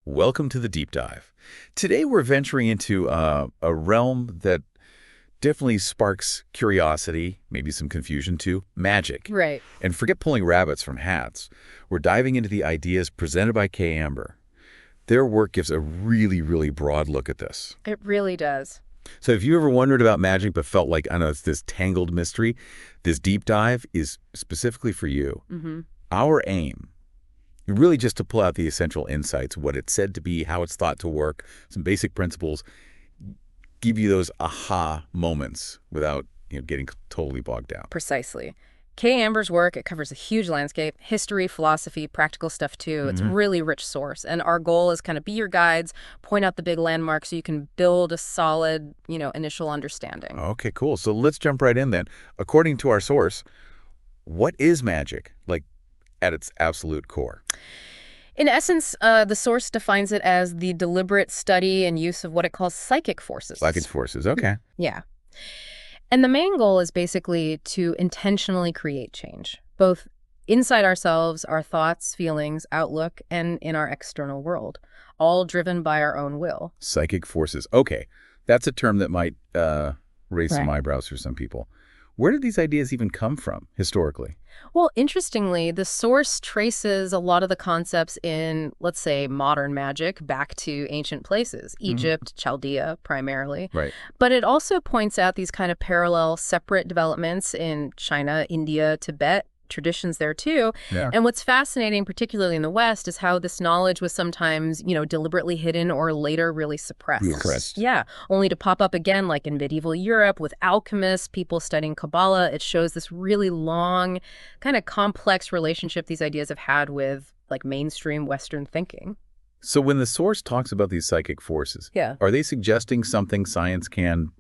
Welcome to the deep dive. Today we're venturing into a realm that definitely sparks curiosity, maybe some confusion too, magic. Right. And forget pulling rabbits from hats. We're diving into the ideas presented by Kay Amber. Their work gives a really, really broad look at this. It really does. So if you ever wondered about magic but felt like, I don't know, it's this tangled mystery, this deep dive is specifically for you. Our aim, really just to pull out the essential insights, what it's said to be, how it's thought to work, some basic principles, give you those aha moments without getting totally bogged down. Precisely. Kay Amber's work, it covers a huge landscape, history, philosophy, practical stuff too. It's a really rich source. And our goal is kind of be your guides, point out the big landmarks so you can build a solid, initial understanding. Okay, cool. So let's jump right in then. According to our source, what is magic, like at its absolute core? In essence, the source defines it as the deliberate study and use of what it calls psychic forces. Psychic forces, okay. Yeah. And the main goal is basically to intentionally create change, both inside ourselves, our thoughts, feelings, outlook, and in our external world, all driven by our own will. Psychic forces. Okay. That's a term that might raise some eyebrows for some people. Where did these ideas even come from historically? Well, interestingly, the source traces a lot of the concepts in, let's say, modern magic back to ancient places, Egypt, Chaldea primarily. Right. But it also points out these kind of parallel, separate developments in China, India, Tibet, traditions there too. Yeah. And what's fascinating, particularly in the West, is how this knowledge was sometimes, deliberately hidden or later really suppressed. Repressed. Yeah, only to pop up again, like in medieval Europe with alchemists, people studying Kabbalah. It shows this really long, kind of complex relationship these ideas have had with like mainstream Western thinking. So when the source talks about these psychic forces, are they suggesting something science can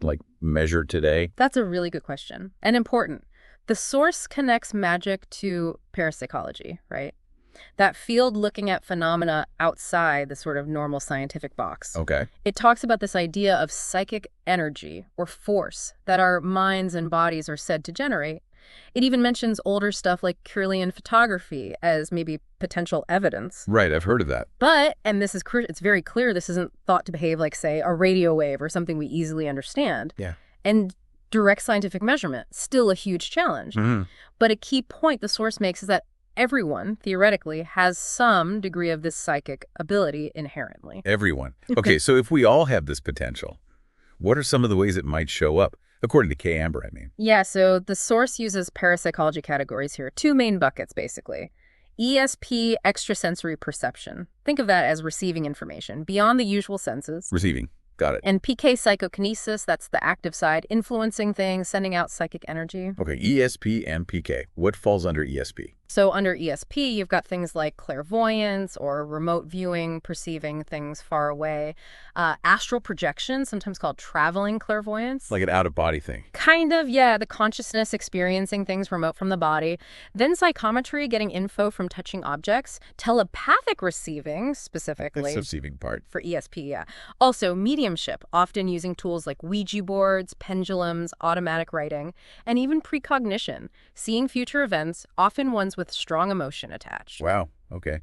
measure today? That's a really good question and important. The source connects magic to parapsychology, right? That field looking at phenomena outside the sort of normal scientific box. Okay. It talks about this idea of psychic energy or force that our minds and bodies are said to generate. It even mentions older stuff like Kirlian photography as maybe potential evidence. Right, I've heard of that. But, and this is it's very clear, this isn't thought to behave like, say, a radio wave or something we easily understand. Yeah. And direct scientific measurement, still a huge challenge. But a key point the source makes is that everyone, theoretically, has some degree of this psychic ability inherently. Everyone. Okay, so if we all have this potential, what are some of the ways it might show up? According to Kay Amber, I mean. Yeah, so the source uses parapsychology categories here. Two main buckets, basically. ESP, extrasensory perception. Think of that as receiving information beyond the usual senses. Receiving. Got it. And PK, psychokinesis, that's the active side, influencing things, sending out psychic energy. Okay, ESP and PK. What falls under ESP? So under ESP, you've got things like clairvoyance or remote viewing, perceiving things far away. Astral projection, sometimes called traveling clairvoyance. Like an out-of-body thing. Kind of, yeah. The consciousness experiencing things remote from the body. Then psychometry, getting info from touching objects. Telepathic receiving, specifically. That's the receiving part. For ESP, yeah. Also, mediumship, often using tools like Ouija boards, pendulums, automatic writing, and even precognition, seeing future events, often ones with strong emotion attached. Wow, okay.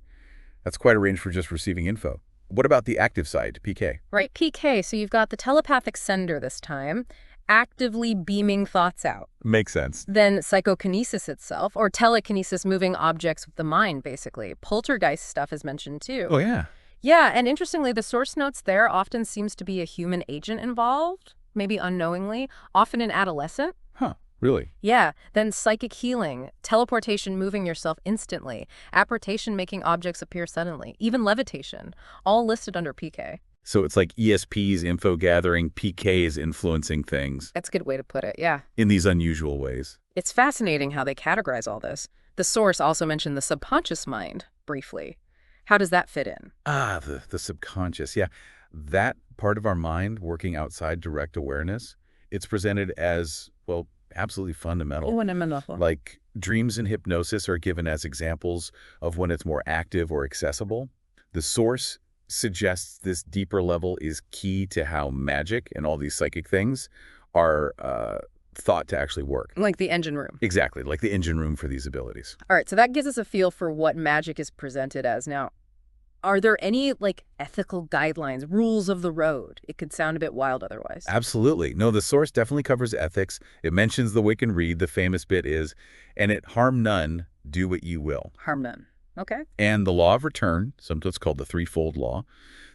That's quite a range for just receiving info. What about the active side, PK? Right, PK. So you've got the telepathic sender this time, actively beaming thoughts out. Makes sense. Then psychokinesis itself, or telekinesis, moving objects with the mind, basically. Poltergeist stuff is mentioned too. Oh, yeah. Yeah, and interestingly, the source notes there often seems to be a human agent involved, maybe unknowingly, often an adolescent. Huh. Really? Yeah. Then psychic healing, teleportation, moving yourself instantly, apportation, making objects appear suddenly, even levitation, all listed under PK. So it's like ESP's info gathering, PK is influencing things. That's a good way to put it, yeah. In these unusual ways. It's fascinating how they categorize all this. The source also mentioned the subconscious mind, briefly. How does that fit in? Ah, the subconscious, yeah. That part of our mind working outside direct awareness, it's presented as, well, absolutely fundamental. Fundamental. Like dreams and hypnosis are given as examples of when it's more active or accessible. The source suggests this deeper level is key to how magic and all these psychic things are thought to actually work. Like the engine room. Exactly, like the engine room for these abilities. All right, so that gives us a feel for what magic is presented as. Now, Are there any, like, ethical guidelines, rules of the road? It could sound a bit wild otherwise. Absolutely. No, the source definitely covers ethics. It mentions the Wiccan Rede. The famous bit is, and it harm none, do what you will. Harm none. Okay. And the law of return, sometimes called the threefold law,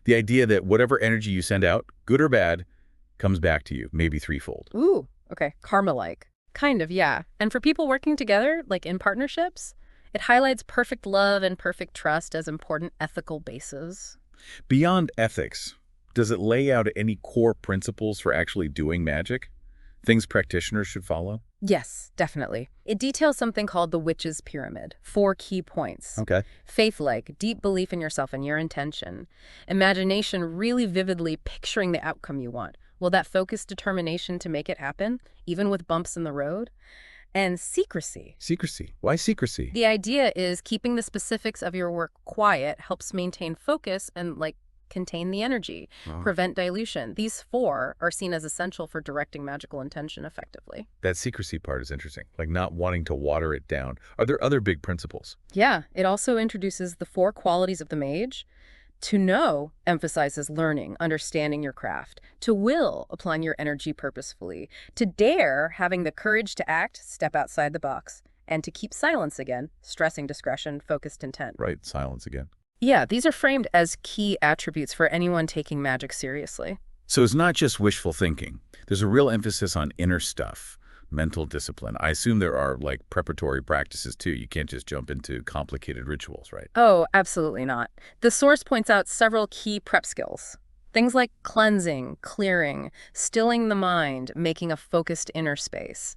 the idea that whatever energy you send out, good or bad, comes back to you, maybe threefold. Ooh, okay. Karma-like. Kind of, yeah. And for people working together, like in partnerships, it highlights perfect love and perfect trust as important ethical bases. Beyond ethics, does it lay out any core principles for actually doing magic? Things practitioners should follow? Yes, definitely. It details something called the Witch's Pyramid. 4 key points. Okay. Faith-like, deep belief in yourself and your intention. Imagination, really vividly picturing the outcome you want. Will that focused determination to make it happen, even with bumps in the road? And secrecy. Secrecy. Why secrecy? The idea is keeping the specifics of your work quiet helps maintain focus and, like, contain the energy, prevent dilution. These 4 are seen as essential for directing magical intention effectively. That secrecy part is interesting, like not wanting to water it down. Are there other big principles? Yeah, it also introduces the 4 qualities of the mage. To know emphasizes learning, understanding your craft. To will, applying your energy purposefully. To dare, having the courage to act, step outside the box. And to keep silence again, stressing discretion, focused intent. Right, silence again. Yeah, these are framed as key attributes for anyone taking magic seriously. So it's not just wishful thinking. There's a real emphasis on inner stuff, mental discipline. I assume there are, like, preparatory practices, too. You can't just jump into complicated rituals, right? Oh, absolutely not. The source points out several key prep skills. Things like cleansing, clearing, stilling the mind, making a focused inner space,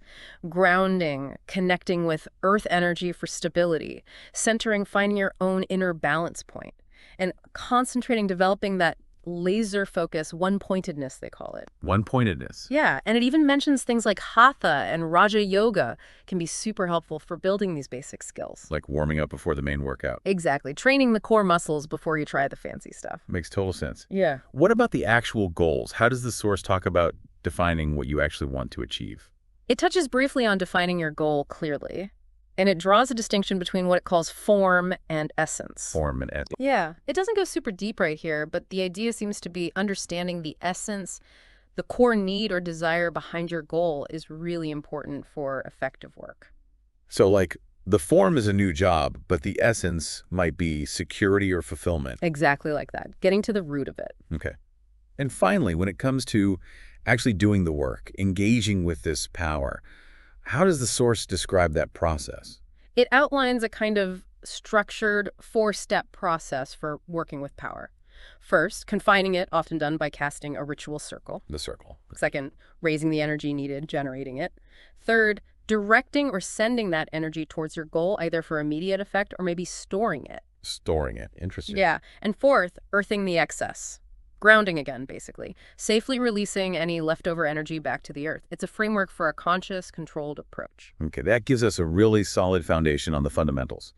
grounding, connecting with earth energy for stability, centering, finding your own inner balance point, and concentrating, developing that laser focus, one-pointedness, they call it. One-pointedness. Yeah, and it even mentions things like hatha and Raja Yoga can be super helpful for building these basic skills. Like warming up before the main workout. Exactly. Training the core muscles before you try the fancy stuff. Makes total sense. Yeah. What about the actual goals? How does the source talk about defining what you actually want to achieve? It touches briefly on defining your goal clearly, and it draws a distinction between what it calls form and essence. Form and essence. Yeah. It doesn't go super deep right here, but the idea seems to be understanding the essence, the core need or desire behind your goal is really important for effective work. So, like, the form is a new job, but the essence might be security or fulfillment. Exactly like that. Getting to the root of it. Okay. And finally, when it comes to actually doing the work, engaging with this power, how does the source describe that process? It outlines a kind of structured 4-step process for working with power. First, confining it, often done by casting a ritual circle. The circle. Second, raising the energy needed, generating it. Third, directing or sending that energy towards your goal, either for immediate effect or maybe storing it. Storing it. Interesting. Yeah. And fourth, earthing the excess. Grounding again, basically. Safely releasing any leftover energy back to the earth. It's a framework for a conscious, controlled approach. Okay, that gives us a really solid foundation on the fundamentals.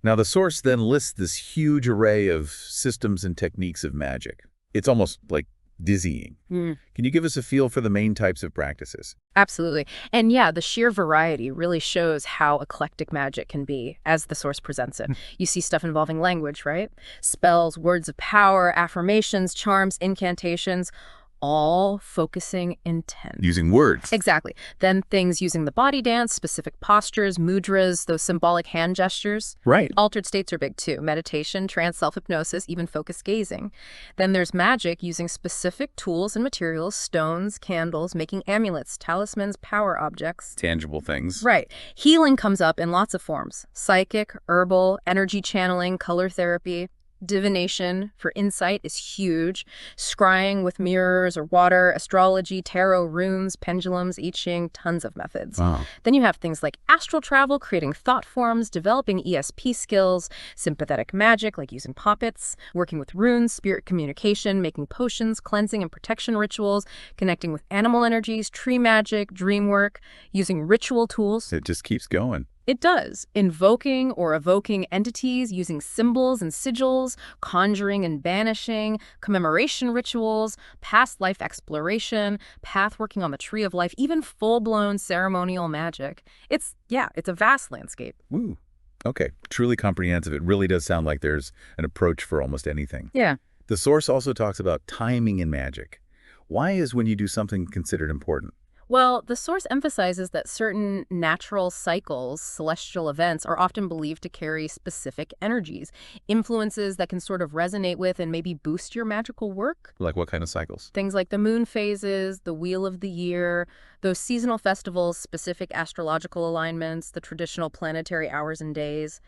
Now, the source then lists this huge array of systems and techniques of magic. It's almost like dizzying. Can you give us a feel for the main types of practices? Absolutely. And yeah, the sheer variety really shows how eclectic magic can be as the source presents it. You see stuff involving language, right? Spells, words of power, affirmations, charms, incantations, all focusing intent. Using words. Exactly. Then things using the body dance, specific postures, mudras, those symbolic hand gestures. Right. Altered states are big too. Meditation, trance, self-hypnosis, even focused gazing. Then there's magic using specific tools and materials, stones, candles, making amulets, talismans, power objects. Tangible things. Right. Healing comes up in lots of forms. Psychic, herbal, energy channeling, color therapy. Divination for insight is huge. Scrying with mirrors or water, astrology, tarot, runes, pendulums, I Ching, tons of methods. Wow. Then you have things like astral travel, creating thought forms, developing ESP skills, sympathetic magic like using poppets, working with runes, spirit communication, making potions, cleansing and protection rituals, connecting with animal energies, tree magic, dream work, using ritual tools. It just keeps going. It does. Invoking or evoking entities, using symbols and sigils, conjuring and banishing, commemoration rituals, past life exploration, path working on the tree of life, even full-blown ceremonial magic. It's a vast landscape. Woo. Okay, truly comprehensive. It really does sound like there's an approach for almost anything. Yeah. The source also talks about timing in magic. Why is when you do something considered important? Well, the source emphasizes that certain natural cycles, celestial events, are often believed to carry specific energies, influences that can sort of resonate with and maybe boost your magical work. Like what kind of cycles? Things like the moon phases, the wheel of the year, those seasonal festivals, specific astrological alignments, the traditional planetary hours and days.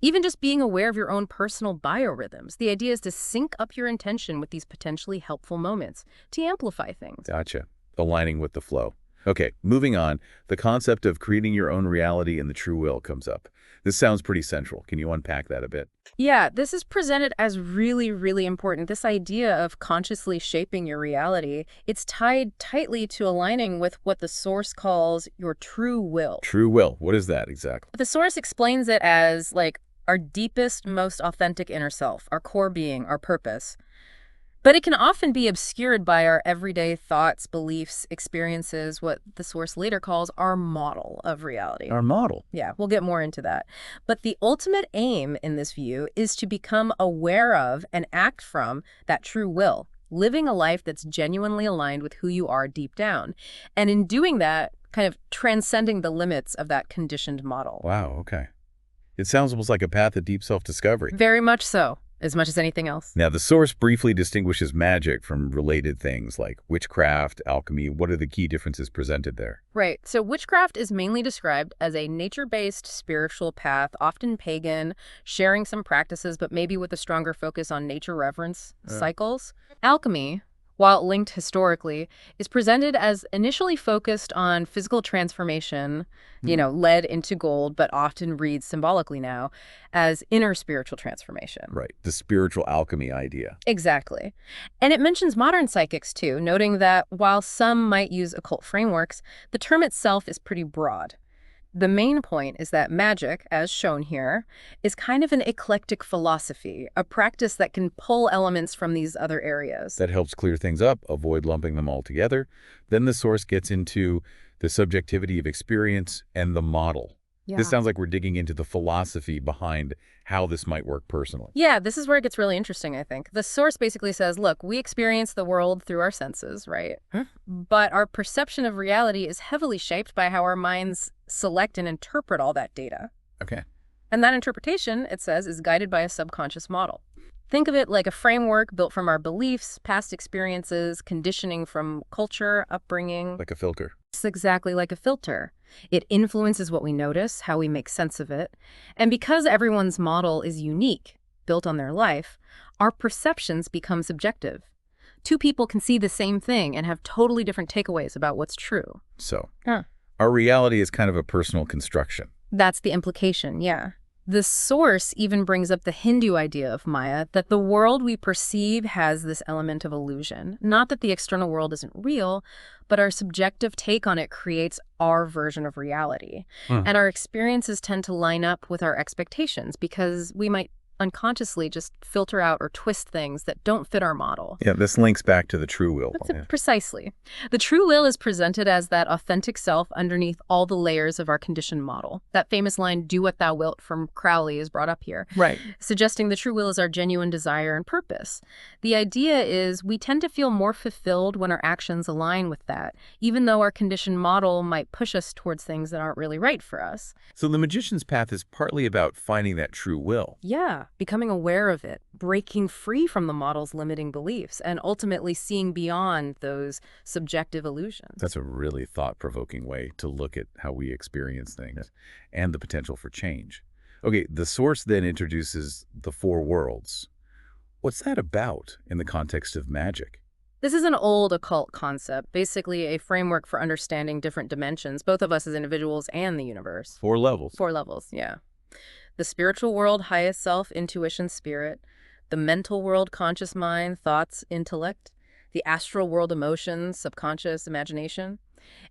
Even just being aware of your own personal biorhythms. The idea is to sync up your intention with these potentially helpful moments to amplify things. Gotcha. Aligning with the flow. Okay, moving on. The concept of creating your own reality and the true will comes up. This sounds pretty central. Can you unpack that a bit? Yeah, this is presented as really, really important. This idea of consciously shaping your reality, it's tied tightly to aligning with what the source calls your true will. True will. What is that exactly? The source explains it as like our deepest, most authentic inner self, our core being, our purpose. But it can often be obscured by our everyday thoughts, beliefs, experiences, what the source later calls our model of reality. Our model. Yeah, we'll get more into that. But the ultimate aim in this view is to become aware of and act from that true will, living a life that's genuinely aligned with who you are deep down. And in doing that, kind of transcending the limits of that conditioned model. Wow, okay. It sounds almost like a path of deep self-discovery. Very much so. As much as anything else. Now, the source briefly distinguishes magic from related things like witchcraft, alchemy. What are the key differences presented there? Right. So witchcraft is mainly described as a nature-based spiritual path, often pagan, sharing some practices, but maybe with a stronger focus on nature reverence cycles. Alchemy, while linked historically, is presented as initially focused on physical transformation, lead into gold, but often reads symbolically now as inner spiritual transformation. Right, the spiritual alchemy idea. Exactly. And it mentions modern psychics, too, noting that while some might use occult frameworks, the term itself is pretty broad. The main point is that magic, as shown here, is kind of an eclectic philosophy, a practice that can pull elements from these other areas. That helps clear things up, avoid lumping them all together. Then the source gets into the subjectivity of experience and the model. Yeah. This sounds like we're digging into the philosophy behind how this might work personally. Yeah, this is where it gets really interesting, I think. The source basically says, look, we experience the world through our senses, right? But our perception of reality is heavily shaped by how our minds select and interpret all that data. Okay. And that interpretation, it says, is guided by a subconscious model. Think of it like a framework built from our beliefs, past experiences, conditioning from culture, upbringing. Like a filter. It's exactly like a filter. It influences what we notice, how we make sense of it. And because everyone's model is unique, built on their life, our perceptions become subjective. Two people can see the same thing and have totally different takeaways about what's true. So, our reality is kind of a personal construction. That's the implication, yeah. The source even brings up the Hindu idea of Maya, that the world we perceive has this element of illusion. Not that the external world isn't real, but our subjective take on it creates our version of reality. And our experiences tend to line up with our expectations because we might unconsciously just filter out or twist things that don't fit our model. Yeah, this links back to the true will. Precisely. The true will is presented as that authentic self underneath all the layers of our conditioned model. That famous line, "Do what thou wilt," from Crowley is brought up here. Right. Suggesting the true will is our genuine desire and purpose. The idea is we tend to feel more fulfilled when our actions align with that, even though our conditioned model might push us towards things that aren't really right for us. So the magician's path is partly about finding that true will. Yeah. Becoming aware of it, breaking free from the model's limiting beliefs, and ultimately seeing beyond those subjective illusions. That's a really thought-provoking way to look at how we experience things and the potential for change. Okay, the source then introduces the four worlds. What's that about in the context of magic? This is an old occult concept, basically a framework for understanding different dimensions, both of us as individuals and the universe. 4 levels. 4 levels, yeah. The spiritual world, highest self, intuition, spirit. The mental world, conscious mind, thoughts, intellect. The astral world, emotions, subconscious, imagination.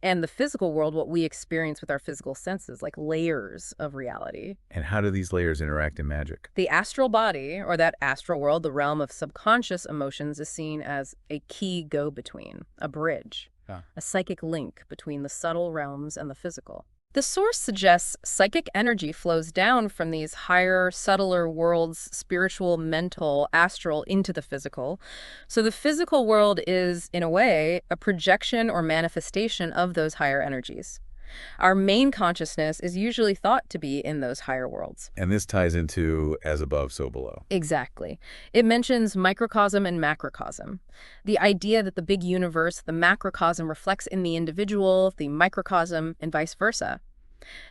And the physical world, what we experience with our physical senses, like layers of reality. And how do these layers interact in magic? The astral body, or that astral world, the realm of subconscious emotions, is seen as a key go-between, a bridge, a psychic link between the subtle realms and the physical. The source suggests psychic energy flows down from these higher, subtler worlds, spiritual, mental, astral, into the physical. So the physical world is, in a way, a projection or manifestation of those higher energies. Our main consciousness is usually thought to be in those higher worlds. And this ties into as above, so below. Exactly. It mentions microcosm and macrocosm. The idea that the big universe, the macrocosm, reflects in the individual, the microcosm, and vice versa.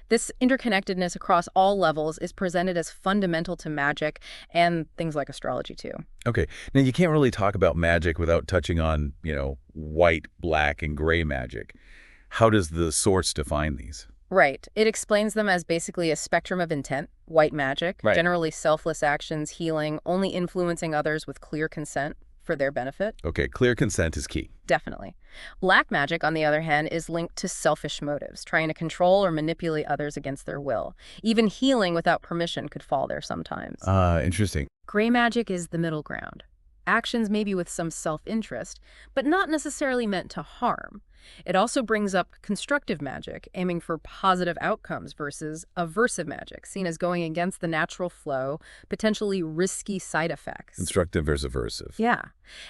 This interconnectedness across all levels is presented as fundamental to magic and things like astrology, too. Okay. Now, you can't really talk about magic without touching on, white, black, and gray magic. How does the source define these? Right. It explains them as basically a spectrum of intent, white magic, Right. generally selfless actions, healing, only influencing others with clear consent for their benefit. Okay, clear consent is key. Definitely. Black magic, on the other hand, is linked to selfish motives, trying to control or manipulate others against their will. Even healing without permission could fall there sometimes. Interesting. Gray magic is the middle ground. Actions maybe with some self-interest, but not necessarily meant to harm. It also brings up constructive magic, aiming for positive outcomes versus aversive magic, seen as going against the natural flow, potentially risky side effects. Constructive versus aversive. Yeah.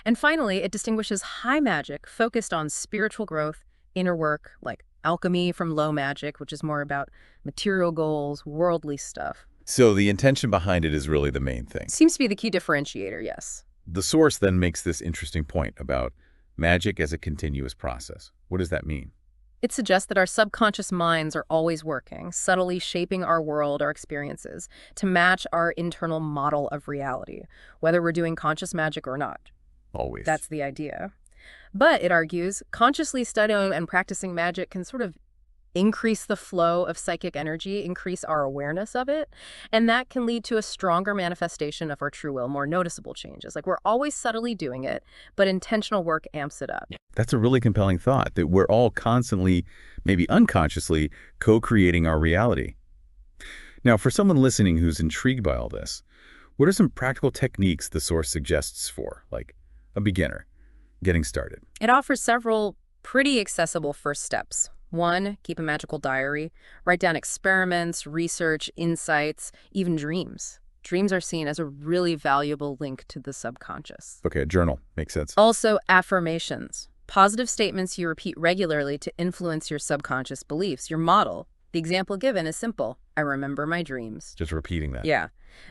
And finally, it distinguishes high magic focused on spiritual growth, inner work, like alchemy, from low magic, which is more about material goals, worldly stuff. So the intention behind it is really the main thing. Seems to be the key differentiator, yes. The source then makes this interesting point about magic as a continuous process. What does that mean? It suggests that our subconscious minds are always working, subtly shaping our world, our experiences, to match our internal model of reality, whether we're doing conscious magic or not. Always. That's the idea. But, it argues, consciously studying and practicing magic can sort of increase the flow of psychic energy, increase our awareness of it, and that can lead to a stronger manifestation of our true will, more noticeable changes. Like, we're always subtly doing it, but intentional work amps it up. That's a really compelling thought, that we're all constantly, maybe unconsciously, co-creating our reality. Now, for someone listening who's intrigued by all this, what are some practical techniques the source suggests for, like a beginner getting started? It offers several pretty accessible first steps. 1, keep a magical diary. Write down experiments, research, insights, even dreams. Dreams are seen as a really valuable link to the subconscious. Okay, a journal. Makes sense. Also, affirmations. Positive statements you repeat regularly to influence your subconscious beliefs, your model. The example given is simple. I remember my dreams. Just repeating that. Yeah.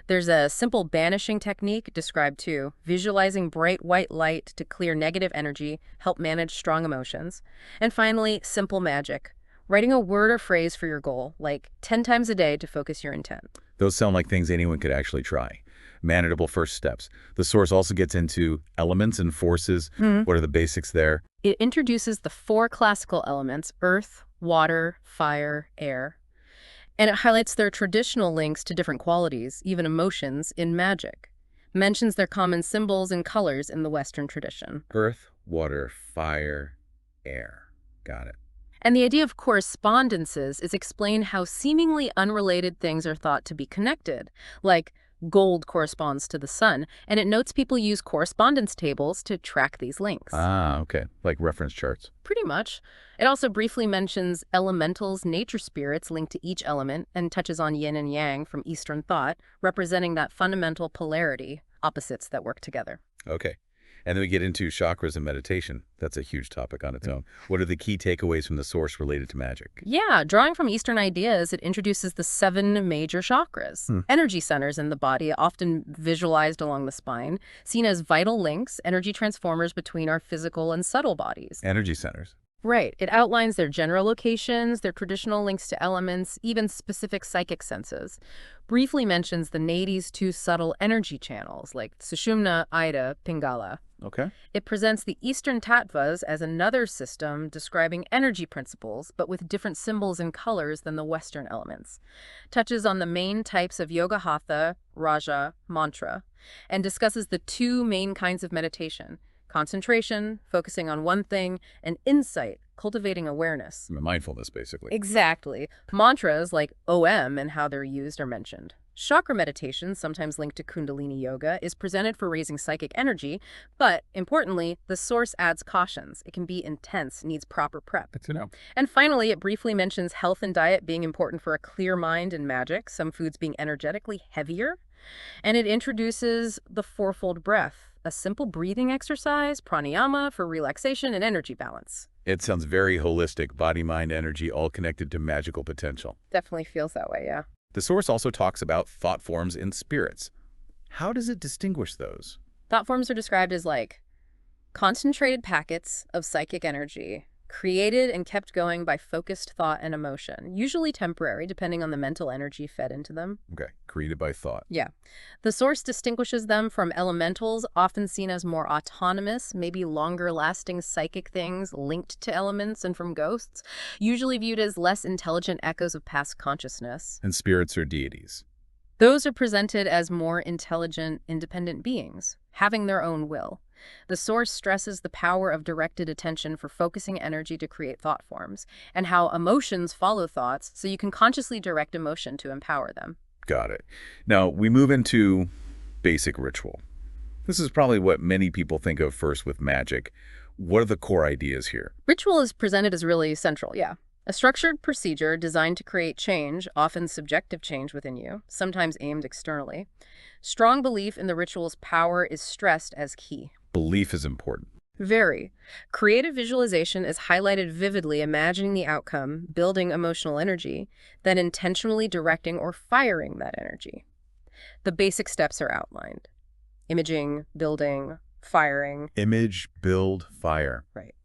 There's a simple banishing technique described too. Visualizing bright white light to clear negative energy, help manage strong emotions. And finally, simple magic. Writing a word or phrase for your goal, like 10 times a day to focus your intent. Those sound like things anyone could actually try. Manageable first steps. The source also gets into elements and forces. What are the basics there? It introduces the 4 classical elements: earth, water, fire, air. And it highlights their traditional links to different qualities, even emotions, in magic. Mentions their common symbols and colors in the Western tradition. Earth, water, fire, air. Got it. And the idea of correspondences is explained how seemingly unrelated things are thought to be connected, like gold corresponds to the sun, and it notes people use correspondence tables to track these links. Okay. Like reference charts. Pretty much. It also briefly mentions elementals, nature spirits linked to each element, and touches on yin and yang from Eastern thought, representing that fundamental polarity, opposites that work together. Okay. And then we get into chakras and meditation. That's a huge topic on its own. What are the key takeaways from the source related to magic? Yeah, drawing from Eastern ideas, it introduces the 7 major chakras, energy centers in the body, often visualized along the spine, seen as vital links, energy transformers between our physical and subtle bodies. Energy centers. Right. It outlines their general locations, their traditional links to elements, even specific psychic senses. Briefly mentions the nadi's 2 subtle energy channels, like Sushumna, Ida, Pingala. Okay. It presents the Eastern tattvas as another system describing energy principles, but with different symbols and colors than the Western elements. Touches on the main types of yoga hatha, raja, mantra, and discusses the 2 main kinds of meditation: concentration, focusing on one thing, and insight, cultivating awareness. Mindfulness, basically. Exactly. Mantras like OM and how they're used are mentioned. Chakra meditation, sometimes linked to Kundalini yoga, is presented for raising psychic energy, but importantly, the source adds cautions. It can be intense, needs proper prep. Good to know. And finally, it briefly mentions health and diet being important for a clear mind and magic, some foods being energetically heavier. And it introduces the fourfold breath, a simple breathing exercise, pranayama, for relaxation and energy balance. It sounds very holistic, body, mind, energy, all connected to magical potential. Definitely feels that way, yeah. The source also talks about thought forms and spirits. How does it distinguish those? Thought forms are described as like concentrated packets of psychic energy, created and kept going by focused thought and emotion, usually temporary, depending on the mental energy fed into them. Okay, created by thought. Yeah. The source distinguishes them from elementals, often seen as more autonomous, maybe longer-lasting psychic things linked to elements, and from ghosts, usually viewed as less intelligent echoes of past consciousness. And spirits or deities. Those are presented as more intelligent, independent beings, having their own will. The source stresses the power of directed attention for focusing energy to create thought forms, and how emotions follow thoughts, so you can consciously direct emotion to empower them. Got it. Now, we move into basic ritual. This is probably what many people think of first with magic. What are the core ideas here? Ritual is presented as really central, yeah. A structured procedure designed to create change, often subjective change within you, sometimes aimed externally. Strong belief in the ritual's power is stressed as key. Belief is important. Very. Creative visualization is highlighted vividly, imagining the outcome, building emotional energy, then intentionally directing or firing that energy. The basic steps are outlined. Imaging, building, firing. Image, build, fire. Right.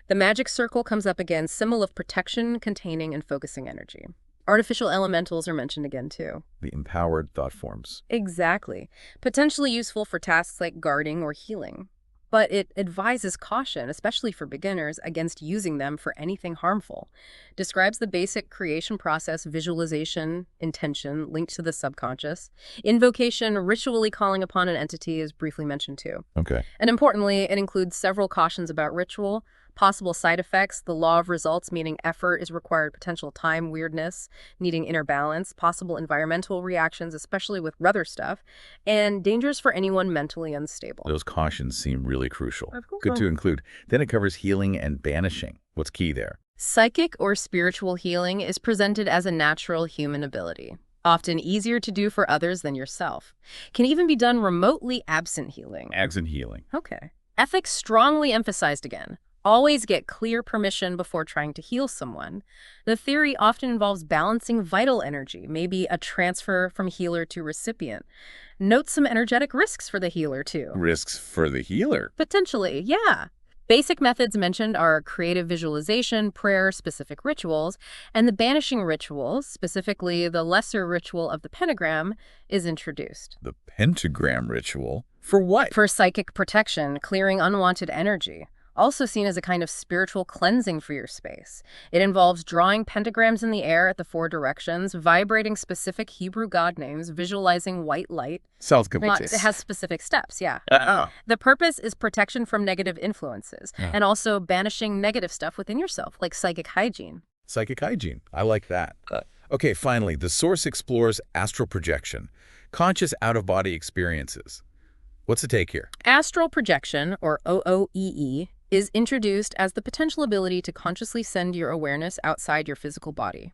The magic circle comes up again, symbol of protection, containing, and focusing energy. Artificial elementals are mentioned again, too. The empowered thought forms. Exactly. Potentially useful for tasks like guarding or healing. But it advises caution, especially for beginners, against using them for anything harmful. Describes the basic creation process, visualization, intention, linked to the subconscious. Invocation, ritually calling upon an entity, is briefly mentioned too. Okay. And importantly, it includes several cautions about ritual, possible side effects, the law of results, meaning effort is required, potential time weirdness, needing inner balance, possible environmental reactions, especially with weather stuff, and dangers for anyone mentally unstable. Those cautions seem really crucial. Of course. Good to include. Then it covers healing and banishing. What's key there? Psychic or spiritual healing is presented as a natural human ability, often easier to do for others than yourself. Can even be done remotely absent healing. Absent healing. Okay. Ethics strongly emphasized again. Always get clear permission before trying to heal someone. The theory often involves balancing vital energy, maybe a transfer from healer to recipient. Note some energetic risks for the healer, too. Risks for the healer. Potentially, yeah. Basic methods mentioned are creative visualization, prayer, specific rituals, and the banishing rituals, specifically the lesser ritual of the pentagram, is introduced. The pentagram ritual? For what? For psychic protection, clearing unwanted energy. Also seen as a kind of spiritual cleansing for your space. It involves drawing pentagrams in the air at the 4 directions, vibrating specific Hebrew god names, visualizing white light. Sounds complex. It has specific steps, yeah. Oh. The purpose is protection from negative influences, and also banishing negative stuff within yourself, like psychic hygiene. Psychic hygiene. I like that. Okay, finally, the source explores astral projection, conscious out-of-body experiences. What's the take here? Astral projection, or OOEE, is introduced as the potential ability to consciously send your awareness outside your physical body.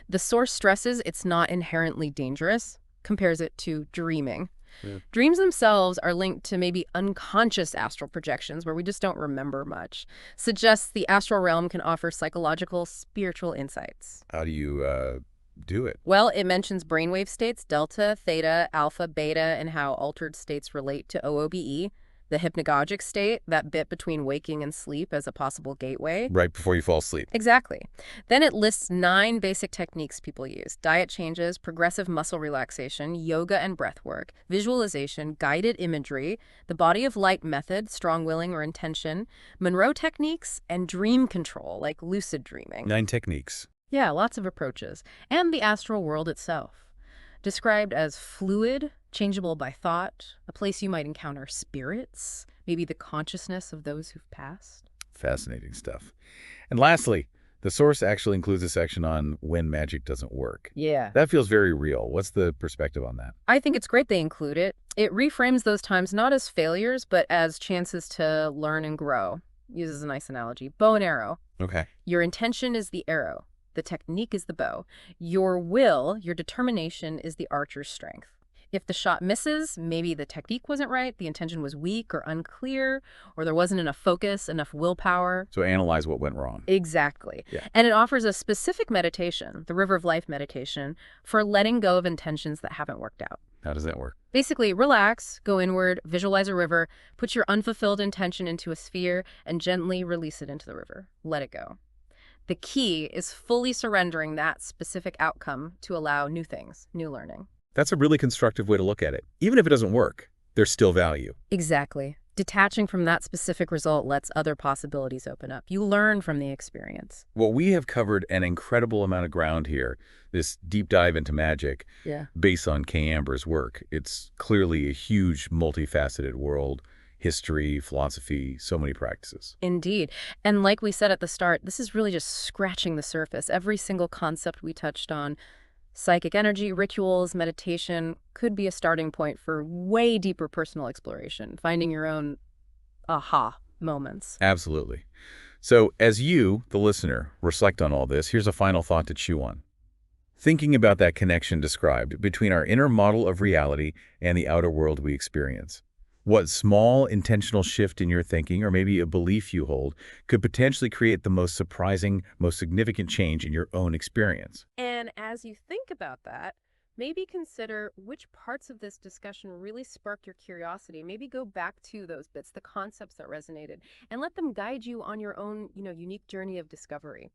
The source stresses it's not inherently dangerous, compares it to dreaming. Yeah. Dreams themselves are linked to maybe unconscious astral projections where we just don't remember much. Suggests the astral realm can offer psychological, spiritual insights. How do you do it? Well, it mentions brainwave states, delta, theta, alpha, beta, and how altered states relate to OOBE. The hypnagogic state, that bit between waking and sleep, as a possible gateway. Right before you fall asleep. Exactly. Then it lists 9 basic techniques people use: diet changes, progressive muscle relaxation, yoga and breath work, visualization, guided imagery, the body of light method, strong willing or intention, Monroe techniques, and dream control, like lucid dreaming. 9 techniques. Yeah, lots of approaches. And the astral world itself. Described as fluid, changeable by thought, a place you might encounter spirits, maybe the consciousness of those who've passed. Fascinating stuff. And lastly, The source actually includes a section on when magic doesn't work. Yeah. That feels very real. What's the perspective on that? I think it's great they include it. It reframes those times not as failures, but as chances to learn and grow. Uses a nice analogy. Bow and arrow. Okay. Your intention is the arrow. The technique is the bow. Your will, your determination is the archer's strength. If the shot misses, maybe the technique wasn't right, the intention was weak or unclear, or there wasn't enough focus, enough willpower. So analyze what went wrong. Exactly. Yeah. And it offers a specific meditation, the River of Life meditation, for letting go of intentions that haven't worked out. How does that work? Basically, relax, go inward, visualize a river, put your unfulfilled intention into a sphere, and gently release it into the river. Let it go. The key is fully surrendering that specific outcome to allow new things, new learning. That's a really constructive way to look at it. Even if it doesn't work, there's still value. Exactly. Detaching from that specific result lets other possibilities open up. You learn from the experience. Well, we have covered an incredible amount of ground here, this deep dive into magic Yeah. based on Kay Amber's work. It's clearly a huge, multifaceted world, history, philosophy, so many practices. Indeed. And like we said at the start, this is really just scratching the surface. Every single concept we touched on, psychic energy, rituals, meditation, could be a starting point for way deeper personal exploration, finding your own aha moments. Absolutely. So as you, the listener, reflect on all this, here's a final thought to chew on. Thinking about that connection described between our inner model of reality and the outer world we experience. What small intentional shift in your thinking, or maybe a belief you hold, could potentially create the most surprising, most significant change in your own experience? And as you think about that, maybe consider which parts of this discussion really sparked your curiosity. Maybe go back to those bits, the concepts that resonated, and let them guide you on your own, unique journey of discovery.